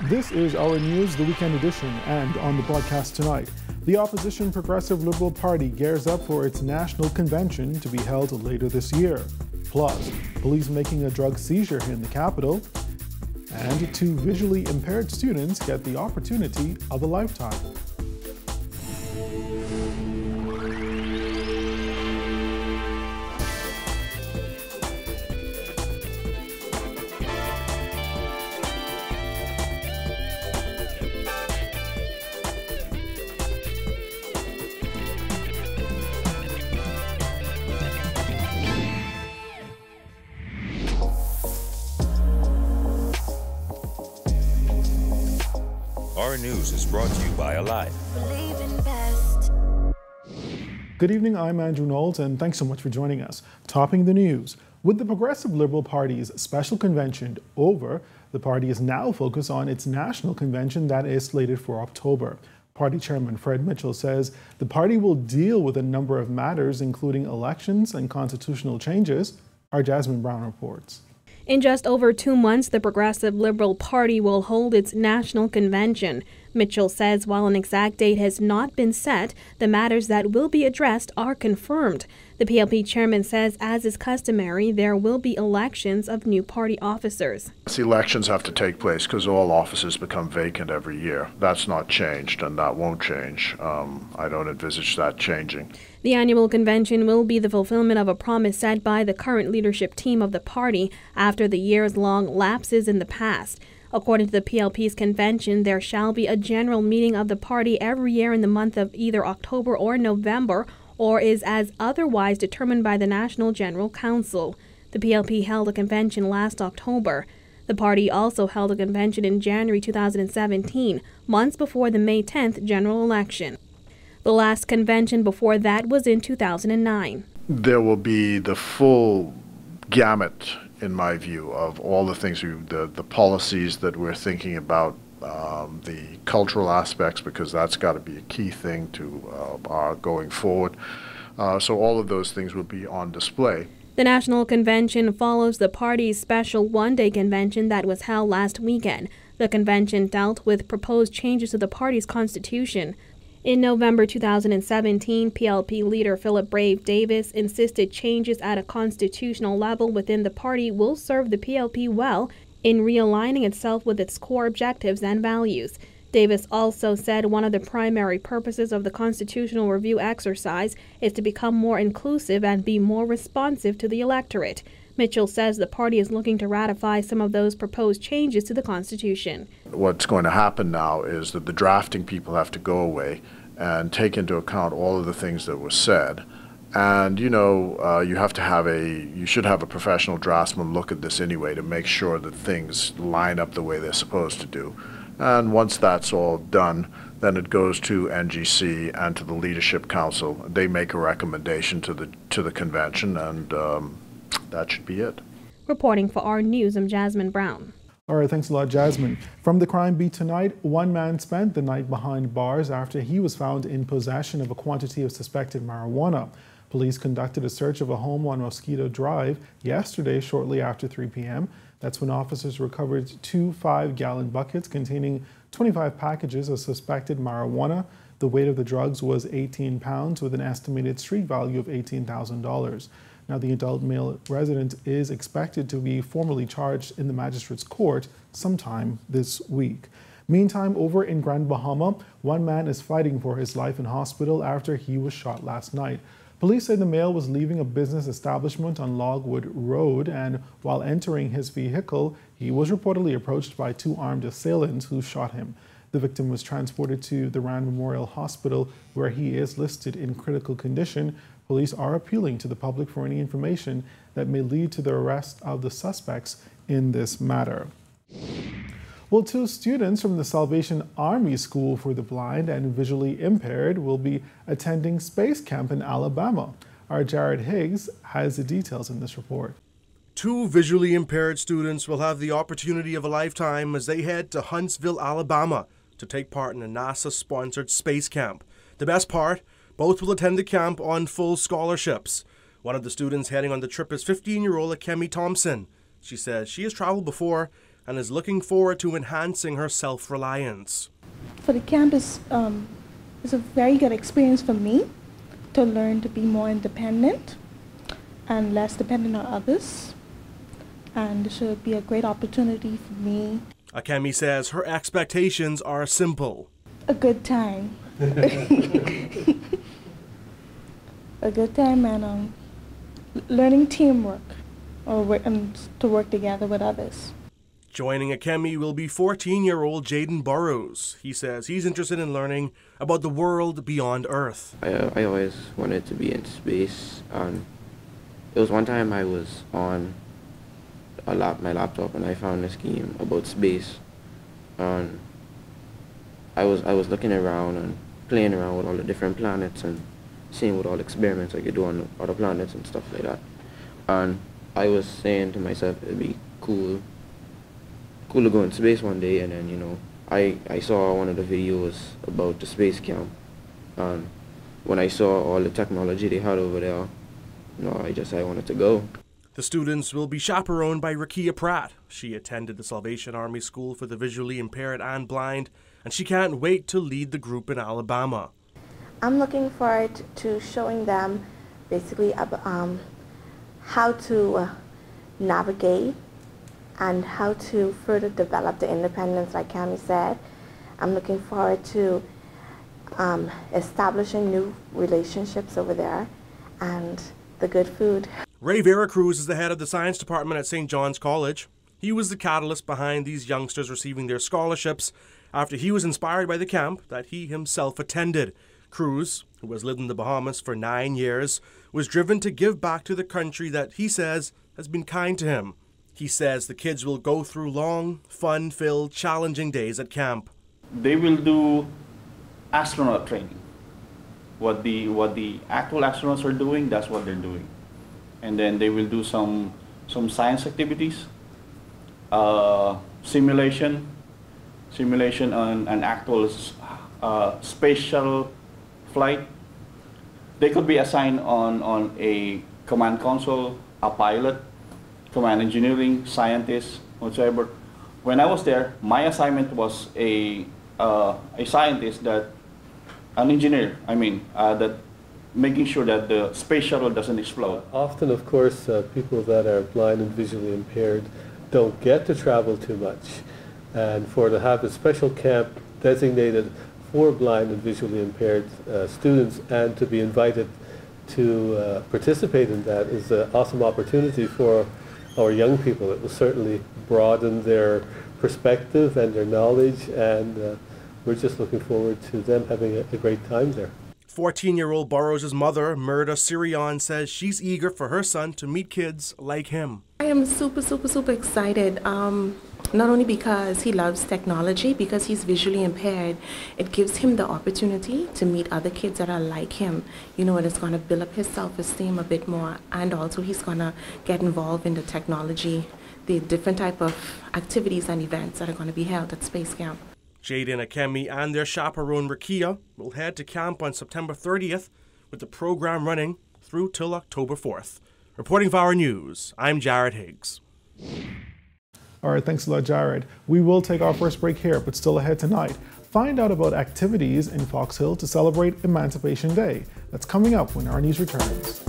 This is our news, the weekend edition, and on the broadcast tonight, the opposition Progressive Liberal Party gears up for its national convention to be held later this year. Plus, police making a drug seizure in the capital, and two visually impaired students get the opportunity of a lifetime. Our news is brought to you by Alive. Good evening, I'm Andrew Knowles, and thanks so much for joining us. Topping the news, with the Progressive Liberal Party's special convention over, the party is now focused on its national convention that is slated for October. Party Chairman Fred Mitchell says the party will deal with a number of matters, including elections and constitutional changes. Our Jasmine Brown reports. In just over 2 months, the Progressive Liberal Party will hold its national convention. Mitchell says while an exact date has not been set, the matters that will be addressed are confirmed. The PLP chairman says, as is customary, there will be elections of new party officers. The elections have to take place because all offices become vacant every year. That's not changed, and that won't change. I don't envisage that changing. The annual convention will be the fulfillment of a promise set by the current leadership team of the party after the years-long lapses in the past. According to the PLP's convention, there shall be a general meeting of the party every year in the month of either October or November, or is as otherwise determined by the National General Council. The PLP held a convention last October. The party also held a convention in January 2017, months before the May 10th general election. The last convention before that was in 2009. There will be the full gamut, in my view, of all the things, the policies that we're thinking about, the cultural aspects, because that's got to be a key thing to our going forward. So all of those things will be on display. The National Convention follows the party's special one-day convention that was held last weekend. The convention dealt with proposed changes to the party's constitution. In November 2017, PLP leader Philip Brave Davis insisted changes at a constitutional level within the party will serve the PLP well in realigning itself with its core objectives and values. Davis also said one of the primary purposes of the constitutional review exercise is to become more inclusive and be more responsive to the electorate. Mitchell says the party is looking to ratify some of those proposed changes to the Constitution. What's going to happen now is that the drafting people have to go away and take into account all of the things that were said. And, you should have a professional draftsman look at this anyway to make sure that things line up the way they're supposed to do. And once that's all done, then it goes to NGC and to the Leadership Council. They make a recommendation to the convention, and that should be it. Reporting for our news, I'm Jasmine Brown. All right, thanks a lot, Jasmine. From the crime beat tonight, one man spent the night behind bars after he was found in possession of a quantity of suspected marijuana. Police conducted a search of a home on Mosquito Drive yesterday shortly after 3 p.m. That's when officers recovered two 5-gallon buckets containing 25 packages of suspected marijuana. The weight of the drugs was 18 pounds with an estimated street value of $18,000. Now, the adult male resident is expected to be formally charged in the magistrate's court sometime this week. Meantime, over in Grand Bahama, one man is fighting for his life in hospital after he was shot last night. Police say the male was leaving a business establishment on Logwood Road, and while entering his vehicle, he was reportedly approached by two armed assailants who shot him. The victim was transported to the Rand Memorial Hospital, where he is listed in critical condition. Police are appealing to the public for any information that may lead to the arrest of the suspects in this matter. Well, two students from the Salvation Army School for the Blind and Visually Impaired will be attending Space Camp in Alabama. Our Jared Higgs has the details in this report. Two visually impaired students will have the opportunity of a lifetime as they head to Huntsville, Alabama to take part in a NASA-sponsored space camp. The best part, both will attend the camp on full scholarships. One of the students heading on the trip is 15-year-old Akemi Thompson. She says she has traveled before, and is looking forward to enhancing her self-reliance. For the camp is a very good experience for me to learn to be more independent and less dependent on others. And it should be a great opportunity for me. Akemi says her expectations are simple. A good time. A good time and learning teamwork and to work together with others. Joining Akemi will be 14-year-old Jaden Burrows. He says he's interested in learning about the world beyond Earth. I always wanted to be in space. It was one time I was on my laptop and I found a scheme about space. And I was looking around and playing around with all the different planets and seeing what all experiments I could do on other planets and stuff like that. And I was saying to myself it'd be cool to go in space one day. And then, you know, I saw one of the videos about the space camp, and when I saw all the technology they had over there, you know, I wanted to go. The students will be chaperoned by Rakia Pratt. She attended the Salvation Army School for the Visually Impaired and Blind, and she can't wait to lead the group in Alabama. I'm looking forward to showing them basically how to navigate and how to further develop the independence, like Cami said. I'm looking forward to establishing new relationships over there and the good food. Ray Veracruz is the head of the science department at St. John's College. He was the catalyst behind these youngsters receiving their scholarships after he was inspired by the camp that he himself attended. Cruz, who has lived in the Bahamas for 9 years, was driven to give back to the country that he says has been kind to him. He says the kids will go through long, fun-filled, challenging days at camp. They will do astronaut training. What the actual astronauts are doing, that's what they're doing. And then they will do some science activities, simulation on an actual space shuttle flight. They could be assigned on a command console, a pilot, command engineering, scientist, whatsoever. When I was there, my assignment was a scientist, an engineer, that making sure that the space shuttle doesn't explode. Often, of course, people that are blind and visually impaired don't get to travel too much. And to have a special camp designated for blind and visually impaired students and to be invited to participate in that is an awesome opportunity for our young people. It will certainly broaden their perspective and their knowledge, and we're just looking forward to them having a great time there. 14-year-old Burrows' mother, Murda Sirion, says she's eager for her son to meet kids like him. I am super excited. Not only because he loves technology, because he's visually impaired, it gives him the opportunity to meet other kids that are like him, you know, and it's going to build up his self-esteem a bit more, and also he's going to get involved in the technology, the different type of activities and events that are going to be held at Space Camp. Jaden, Akemi, and their chaperone Rakia will head to camp on September 30th, with the program running through till October 4th. Reporting for our news, I'm Jared Higgs. All right, thanks a lot, Jared. We will take our first break here, but still ahead tonight. Find out about activities in Fox Hill to celebrate Emancipation Day. That's coming up when our news returns.